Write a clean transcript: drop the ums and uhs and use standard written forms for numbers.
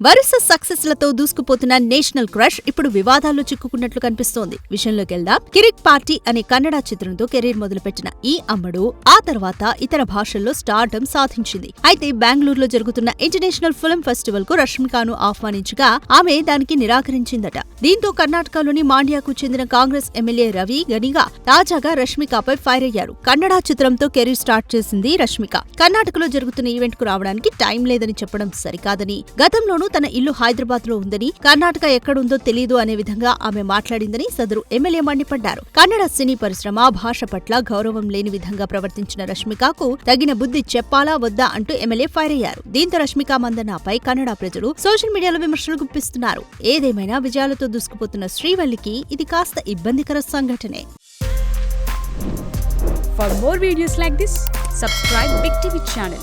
వరుస సక్సెస్ లతో దూసుకుపోతున్న national crush ఇప్పుడు వివాదాల్లో చిక్కుకున్నట్లు కనిపిస్తోంది. విషయంలోకి వెళ్దాం. కిరిక్ పార్టీ అనే కన్నడ చిత్రంతో కెరీర్ మొదలుపెట్టిన ఈ అమ్మడు ఆ తర్వాత ఇతర భాషల్లో స్టార్డమ్ సాధించింది. అయితే బెంగళూరులో జరుగుతున్న ఇంటర్నేషనల్ ఫిల్మ్ ఫెస్టివల్ కు రష్మికను ఆహ్వానించగా ఆమె దానికి నిరాకరించిందట. దీంతో కర్ణాటకలోని మాండ్యాకు చెందిన కాంగ్రెస్ ఎమ్మెల్యే రవి గనిగా తాజాగా రష్మికపై ఫైర్ అయ్యారు. కన్నడ చిత్రంతో కెరీర్ స్టార్ట్ చేసింది రష్మిక. కర్ణాటకలో జరుగుతున్న ఈవెంట్ కు రావడానికి టైం లేదని చెప్పడం సరికాదని, గతంలోనూ తన ఇల్లు హైదరాబాద్ లో ఉందని, కర్ణాటక ఎక్కడుందో తెలీదు అనే విధంగా ఆమె మాట్లాడిందని సదరు ఎమ్మెల్యే మండిపడ్డారు. కన్నడ సినీ పరిశ్రమ భాష పట్ల గౌరవం లేని విధంగా ప్రవర్తించిన రష్మికకు తగిన బుద్ధి చెప్పాలా వద్దా అంటూ ఎమ్మెల్యే ఫైర్ అయ్యారు. దీంతో రష్మిక మందన్నపై కన్నడ ప్రజలు సోషల్ మీడియాలో విమర్శలు గుప్పిస్తున్నారు. ఏదేమైనా విజయాలతో దూసుకుపోతున్న శ్రీవల్లికి ఇది కాస్త ఇబ్బందికర సంఘటనే. For more videos like this, subscribe Big TV channel.